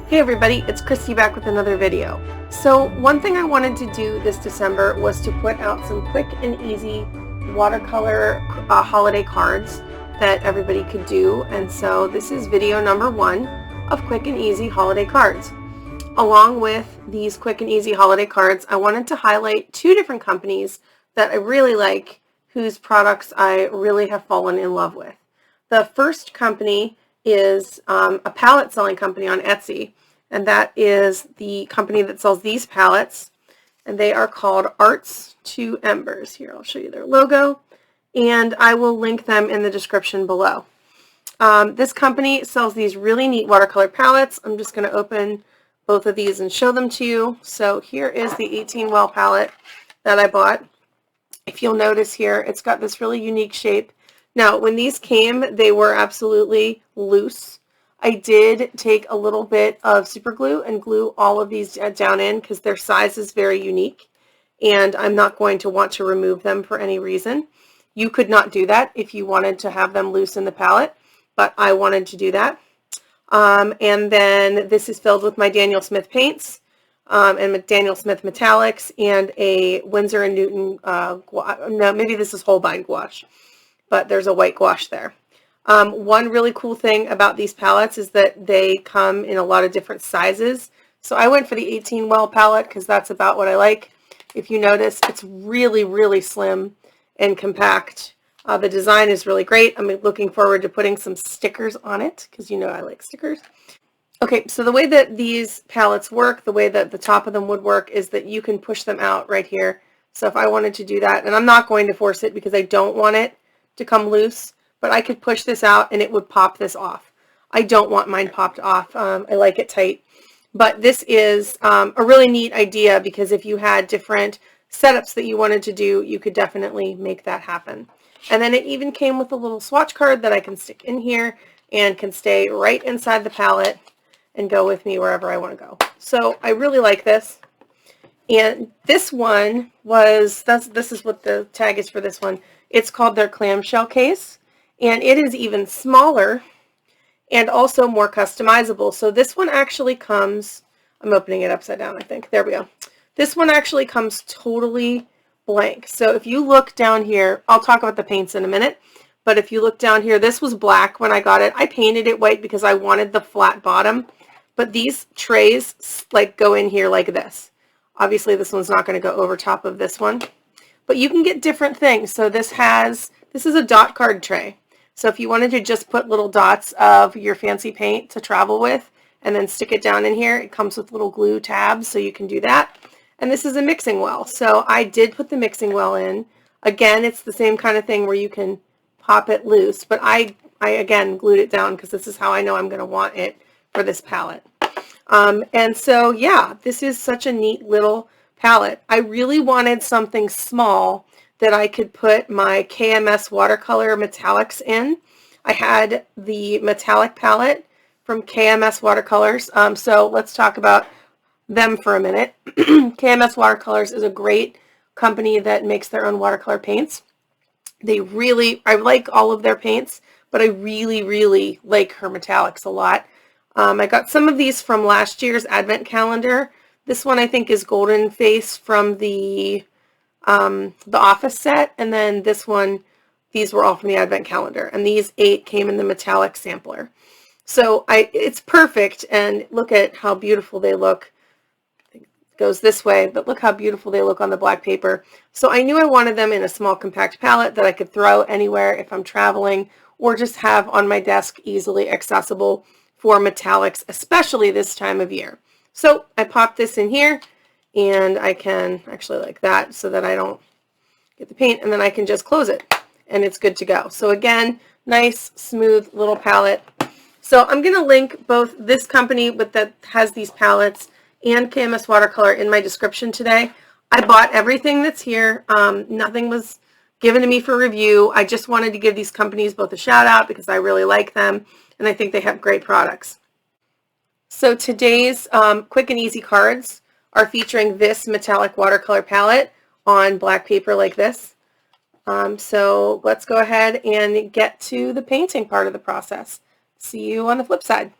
Hey everybody, it's Christy back with another video. So one thing I wanted to do this December was to put out some quick and easy watercolor holiday cards that everybody could do, and so this is video number 1 of quick and easy holiday cards. Along with these quick and easy holiday cards, I wanted to highlight 2 different companies that I really like, whose products I really have fallen in love with. The first company is a palette selling company on Etsy, and that is the company that sells these palettes, and they are called Arts to Embers. Here, I'll show you their logo, and I will link them in the description below. This company sells these really neat watercolor palettes. I'm just going to open both of these and show them to you. So here is the 18 well palette that I bought. If you'll notice here, it's got this really unique shape. Now, when these came, they were absolutely loose. I did take a little bit of super glue and glue all of these down in because their size is very unique, and I'm not going to want to remove them for any reason. You could not do that if you wanted to have them loose in the palette, but I wanted to do that. And then this is filled with my Daniel Smith paints and Daniel Smith metallics and a Winsor & Newton, no, maybe this is Holbein gouache, but there's a white gouache there. One really cool thing about these palettes is that they come in a lot of different sizes. So I went for the 18 well palette because that's about what I like. If you notice, it's really, really slim and compact. The design is really great. I'm looking forward to putting some stickers on it because you know I like stickers. Okay, so the way that these palettes work, the way that the top of them would work, is that you can push them out right here. So if I wanted to do that, and I'm not going to force it because I don't want it to come loose, but I could push this out and it would pop this off. I don't want mine popped off. I like it tight. But this is a really neat idea because if you had different setups that you wanted to do, you could definitely make that happen. And then it even came with a little swatch card that I can stick in here and can stay right inside the palette and go with me wherever I want to go. So I really like this. And this one was, this is what the tag is for this one. It's called their clamshell case. And it is even smaller and also more customizable. So this one actually comes, I'm opening it upside down, I think. There we go. This one actually comes totally blank. So if you look down here, I'll talk about the paints in a minute, but if you look down here, this was black when I got it. I painted it white because I wanted the flat bottom, but these trays like go in here like this. Obviously this one's not going to go over top of this one, but you can get different things. So this is a dot card tray. So if you wanted to just put little dots of your fancy paint to travel with and then stick it down in here, it comes with little glue tabs, so you can do that. And this is a mixing well. So I did put the mixing well in. Again, it's the same kind of thing where you can pop it loose, but I again glued it down because this is how I know I'm going to want it for this palette. And so yeah, this is such a neat little palette. I really wanted something small that I could put my KMS Watercolor metallics in. I had the metallic palette from KMS Watercolors. So let's talk about them for a minute. KMS Watercolors is a great company that makes their own watercolor paints. I like all of their paints, but I really, really like her metallics a lot. I got some of these from last year's advent calendar. This one I think is Golden Face from the Office set, and then this one, these were all from the advent calendar, and these 8 came in the metallic sampler. So it's perfect, and look at how beautiful they look. It goes this way, but look how beautiful they look on the black paper. So I knew I wanted them in a small compact palette that I could throw anywhere if I'm traveling, or just have on my desk easily accessible for metallics, especially this time of year. So I popped this in here, and I can actually like that so that I don't get the paint, and then I can just close it and it's good to go. So again, nice smooth little palette. So I'm going to link both this company that has these palettes and KMS Watercolor in my description today. I bought everything that's here. Nothing was given to me for review. I just wanted to give these companies both a shout out because I really like them and I think they have great products. So today's quick and easy cards are featuring this metallic watercolor palette on black paper like this. So let's go ahead and get to the painting part of the process. See you on the flip side.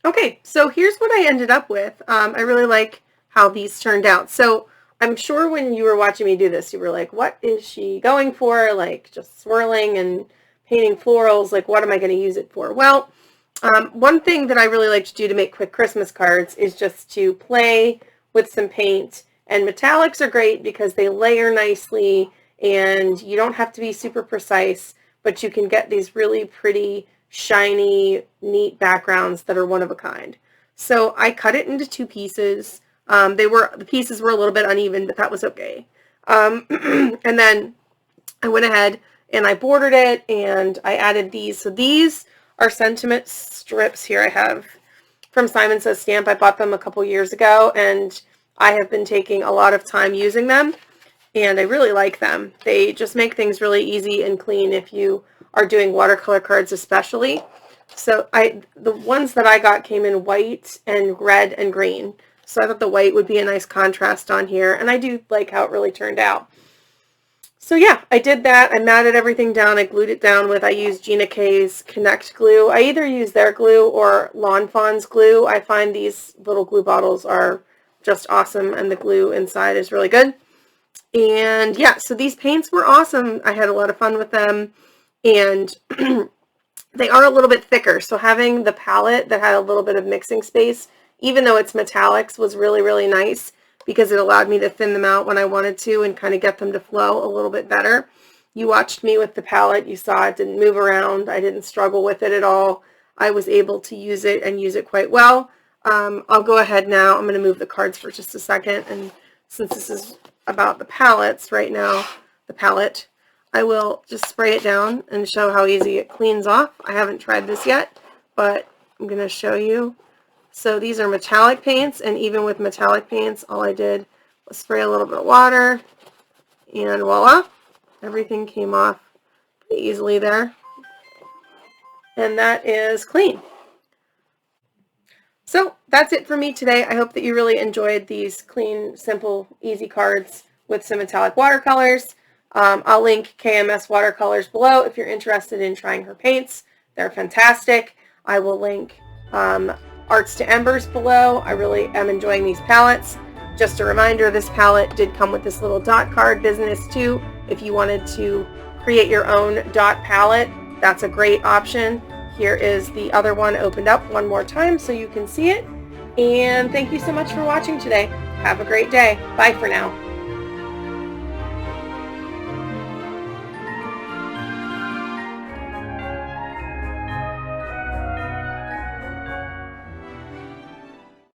Okay, so here's what I ended up with. I really like how these turned out. So I'm sure when you were watching me do this, you were like, what is she going for? Like just swirling and painting florals, like what am I going to use it for? Well, one thing that I really like to do to make quick Christmas cards is just to play with some paint, and metallics are great because they layer nicely and you don't have to be super precise, but you can get these really pretty, shiny, neat backgrounds that are one of a kind. So I cut it into 2 pieces. The pieces were a little bit uneven, but that was okay. And then I went ahead and I bordered it and I added these. So these are sentiment strips here I have from Simon Says Stamp. I bought them a couple years ago and I have been taking a lot of time using them and I really like them. They just make things really easy and clean if you are doing watercolor cards especially. So the ones that I got came in white and red and green. So I thought the white would be a nice contrast on here, and I do like how it really turned out. So yeah, I did that. I matted everything down. I glued it down with, I used Gina K's Connect glue. I either use their glue or Lawn Fawn's glue. I find these little glue bottles are just awesome, and the glue inside is really good. And yeah, so these paints were awesome. I had a lot of fun with them, and they are a little bit thicker. So having the palette that had a little bit of mixing space, even though it's metallics, was really, really nice because it allowed me to thin them out when I wanted to and kind of get them to flow a little bit better. You watched me with the palette. You saw it didn't move around. I didn't struggle with it at all. I was able to use it and use it quite well. I'll go ahead now. I'm going to move the cards for just a second. And since this is about the palettes right now, the palette, I will just spray it down and show how easy it cleans off. I haven't tried this yet, but I'm going to show you. So these are metallic paints, and even with metallic paints, all I did was spray a little bit of water, and voila, everything came off pretty easily there. And that is clean. So that's it for me today. I hope that you really enjoyed these clean, simple, easy cards with some metallic watercolors. I'll link KMS Watercolors below if you're interested in trying her paints. They're fantastic. I will link Arts to Embers below. I really am enjoying these palettes. Just a reminder, this palette did come with this little dot card business too. If you wanted to create your own dot palette, that's a great option. Here is the other one opened up one more time so you can see it. And thank you so much for watching today. Have a great day. Bye for now.